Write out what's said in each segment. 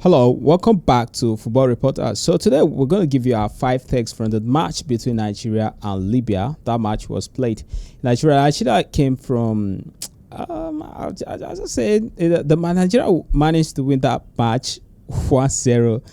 Hello, welcome back to Football Reporter. So today we're going to give you our 5 takes from the match between Nigeria and Libya. That match was played. Nigeria came from, as I said, Nigeria managed to win that match 1-0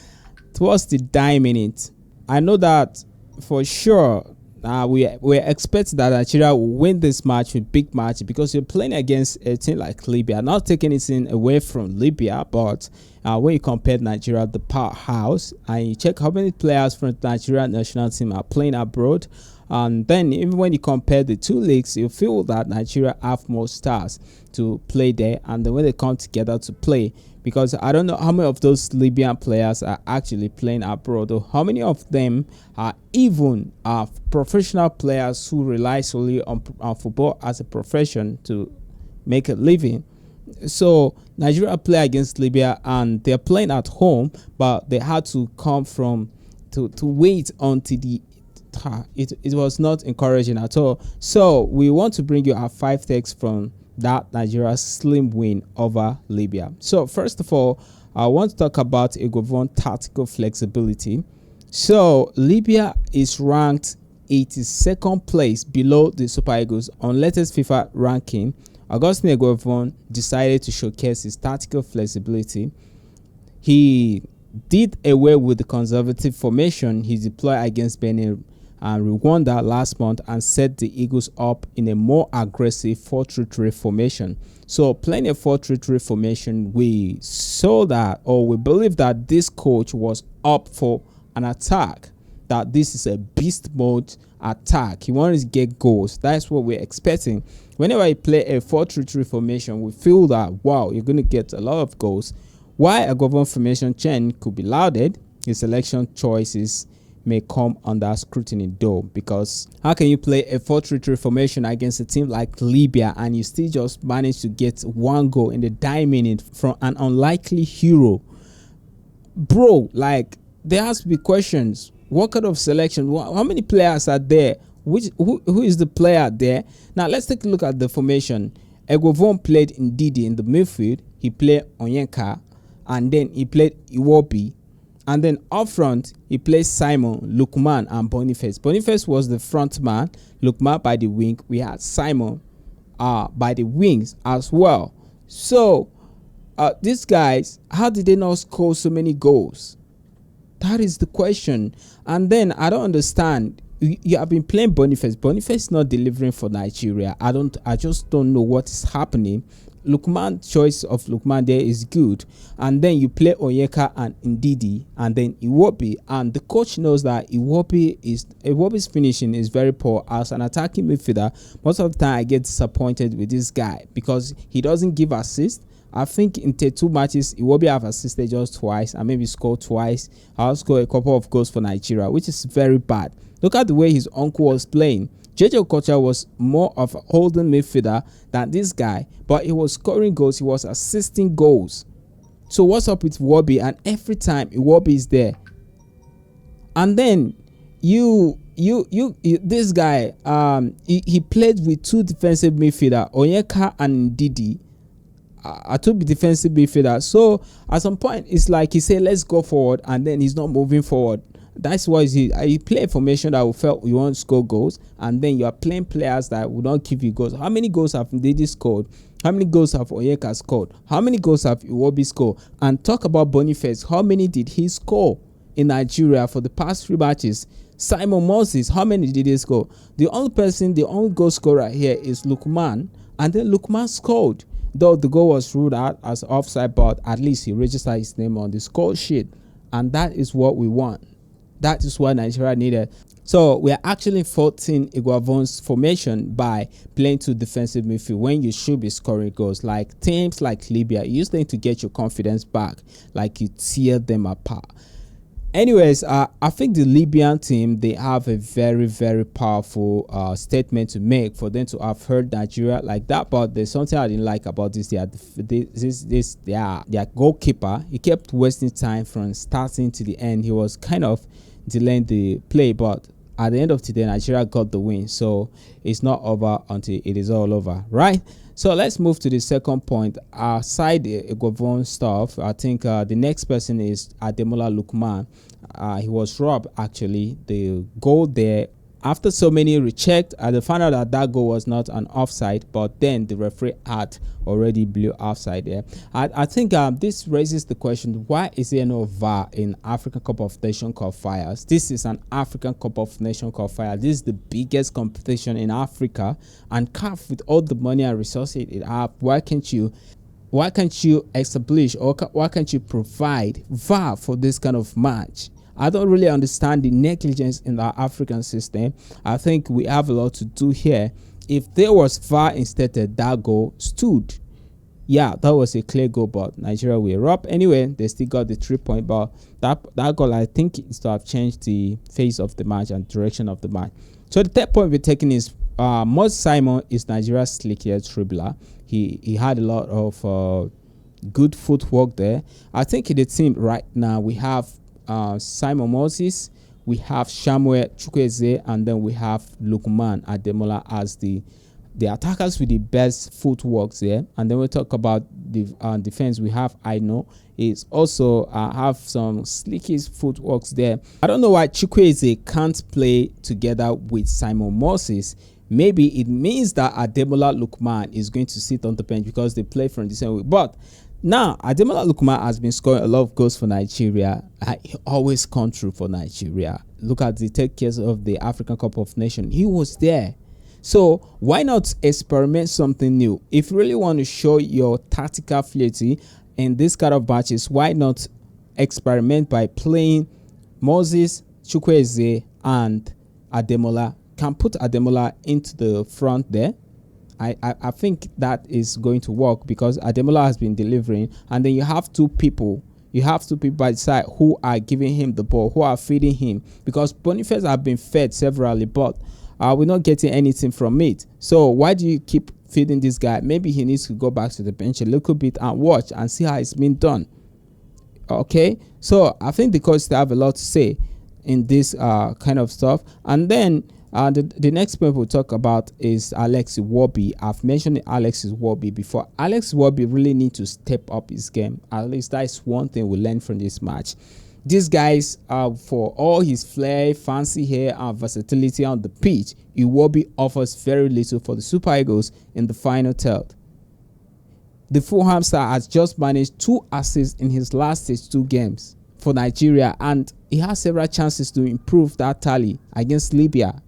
towards the dying minute. I know that for sure. We're expecting that Nigeria will win this match, with big match, because you're playing against a team like Libya. Not taking anything away from Libya, but when you compare Nigeria, the powerhouse, and you check how many players from the Nigeria national team are playing abroad, and then even when you compare the two leagues, you feel that Nigeria have more stars to play there, and then when they come together to play, because I don't know how many of those Libyan players are actually playing abroad, or how many of them are even professional players who rely solely on football as a profession to make a living. So Nigeria play against Libya, and they're playing at home, but they had to come from to wait until it was not encouraging at all. So we want to bring you our 5 takes from that Nigeria's slim win over Libya. So first of all, I want to talk about Eguavoen tactical flexibility. So Libya is ranked 82nd place below the Super Eagles on latest FIFA ranking. Augustine Eguavoen decided to showcase his tactical flexibility. He did away with the conservative formation he deployed against Benin and Rwanda last month, and set the Eagles up in a more aggressive 4-3-3 formation. So playing a 4-3-3 formation, we saw that, or we believe that this coach was up for an attack, that this is a beast mode attack. He wanted to get goals. That's what we're expecting. Whenever you play a 4-3-3 formation, we feel that, wow, you're going to get a lot of goals. While a Eguavoen formation change could be lauded, his selection choices may come under scrutiny though, because how can you play a 4-3-3 formation against a team like Libya and you still just manage to get one goal in the dying minute from an unlikely hero? Bro, like, there has to be questions. What kind of selection? How many players are there? Who is the player there? Now let's take a look at the formation. Eguavoen played Ndidi in the midfield. He played Onyeka, and then he played Iwobi. And then up front, he plays Simon, Lookman, and Boniface. Boniface was the front man, Lookman by the wing. We had Simon by the wings as well. So, these guys, how did they not score so many goals? That is the question. And then, I don't understand. You have been playing Boniface. Boniface is not delivering for Nigeria. I just don't know what is happening. Lookman, choice of Lookman there is good, and then you play Onyeka and Ndidi, and then Iwobi, and the coach knows that Iwobi's finishing is very poor as an attacking midfielder. Most of the time I get disappointed with this guy because he doesn't give assists. I think in 2 matches Iwobi have assisted just twice and maybe scored twice. I'll score a couple of goals for Nigeria, which is very bad. Look at the way his uncle was playing. JJ Okocha was more of a holding midfielder than this guy, but he was scoring goals, he was assisting goals. So what's up with Iwobi? And every time Iwobi is there, and then this guy, he played with 2 defensive midfielder, Onyeka and Ndidi. I took the defensive midfielder. So at some point, it's like he said, "Let's go forward," and then he's not moving forward. That's why you play a formation that will felt you want to score goals, and then you are playing players that will not give you goals. How many goals have Ndidi scored? How many goals have Onyeka scored? How many goals have Iwobi scored? And talk about Boniface. How many did he score in Nigeria for the past 3 matches? Simon Moses, how many did he score? The only goal scorer here is Lookman, and then Lookman scored. Though the goal was ruled out as offside, but at least he registered his name on the score sheet, and that is what we want. That is what Nigeria needed. So we are actually faulting Eguavoen's formation by playing 2 defensive midfield when you should be scoring goals. Like teams like Libya, you just need to get your confidence back, like you tear them apart. Anyways, I think the Libyan team, they have a very, very powerful statement to make for them to have heard Nigeria like that. But there's something I didn't like about this. Their goalkeeper, he kept wasting time from starting to the end. He was kind of delaying the play, but at the end of today, Nigeria got the win. So it's not over until it is all over, right? So let's move to the second point. Aside the Eguavoen stuff, I think the next person is Ademola Lookman. He was robbed, actually. The goal there, after so many rechecked, they found out that that goal was not an offside, but then the referee had already blew offside there. I think this raises the question, why is there no VAR in African Cup of Nations qualifiers? This is an African Cup of Nations qualifier. This is the biggest competition in Africa, and CAF, with all the money and resources it have, why can't you establish, or why can't you provide VAR for this kind of match? I don't really understand the negligence in our African system. I think we have a lot to do here. If there was VAR instead, that goal stood. Yeah, that was a clear goal, but Nigeria were up. Anyway, they still got the 3 point, but that goal, I think, is to have changed the face of the match and direction of the match. So the third point we're taking is Moses Simon is Nigeria's slickiest dribbler. He had a lot of good footwork there. I think in the team right now we have Simon Moses, we have Samuel Chukwueze, and then we have Lookman Ademola as the attackers with the best footwork there. And then we talk about the defense. We have Aino is also have some slickiest footworks there. I don't know why Chukwueze can't play together with Simon Moses. Maybe it means that Ademola Lookman is going to sit on the bench because they play from the same way. But now, Ademola Lookman has been scoring a lot of goals for Nigeria. He always come through for Nigeria. Look at the take case of the African Cup of Nations. He was there. So why not experiment something new? If you really want to show your tactical ability in this kind of matches, why not experiment by playing Moses, Chukwueze, and Ademola? Can put Ademola into the front there. I think that is going to work because Ademola has been delivering, and then you have two people by the side who are giving him the ball, who are feeding him, because Boniface have been fed severally, but we're not getting anything from it. So why do you keep feeding this guy? Maybe he needs to go back to the bench a little bit and watch and see how it's been done. Okay, so I think the coach have a lot to say in this kind of stuff. And then the next point we'll talk about is Alex Iwobi. I've mentioned Alex Iwobi before. Alex Iwobi really needs to step up his game. At least that's one thing we learned from this match. These guys, for all his flair, fancy hair, and versatility on the pitch, Iwobi offers very little for the Super Eagles in the final third. The Fulham star has just managed 2 assists in his last 2 games for Nigeria, and he has several chances to improve that tally against Libya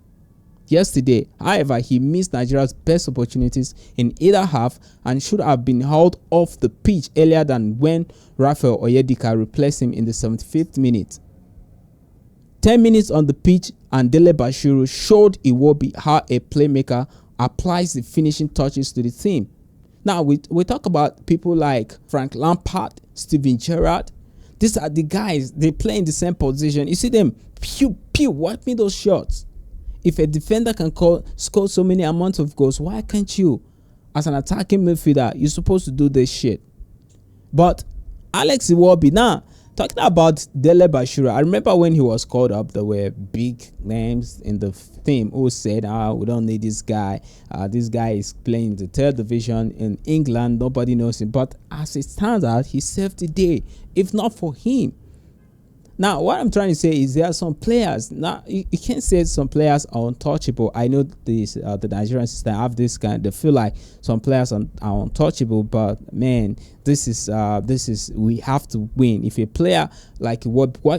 yesterday. However, he missed Nigeria's best opportunities in either half and should have been hauled off the pitch earlier than when Raphael Onyedika replaced him in the 75th minute. 10 minutes on the pitch, and Dele-Bashiru showed Iwobi how a playmaker applies the finishing touches to the team. Now, we talk about people like Frank Lampard, Steven Gerrard. These are the guys, they play in the same position. You see them, pew, pew, wipe me those shots. If a defender can score so many amounts of goals, why can't you? As an attacking midfielder, you're supposed to do this shit. But Alex Iwobi, now, talking about Dele-Bashiru, I remember when he was called up, there were big names in the team who said, we don't need this guy. This guy is playing the 3rd division in England. Nobody knows him. But as it stands out, he saved the day. If not for him, now, what I'm trying to say is there are some players. Now, you can't say some players are untouchable. I know this the Nigerian system have this kind. They feel like some players are untouchable, but man, this is we have to win. If a player like what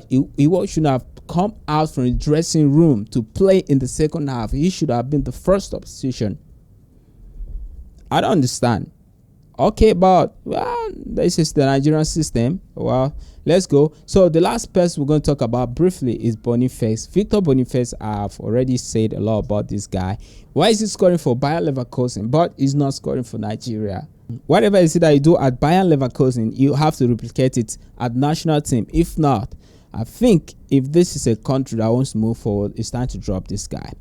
should have come out from the dressing room to play in the second half, he should have been the first substitution. I don't understand. Okay, but well, this is the Nigerian system. Well, let's go. So the last person we're going to talk about briefly is Boniface. Victor Boniface. I've already said a lot about this guy. Why is he scoring for Bayer Leverkusen, but he's not scoring for Nigeria? Whatever it is that you do at Bayer Leverkusen, you have to replicate it at national team. If not, I think if this is a country that wants to move forward, it's time to drop this guy.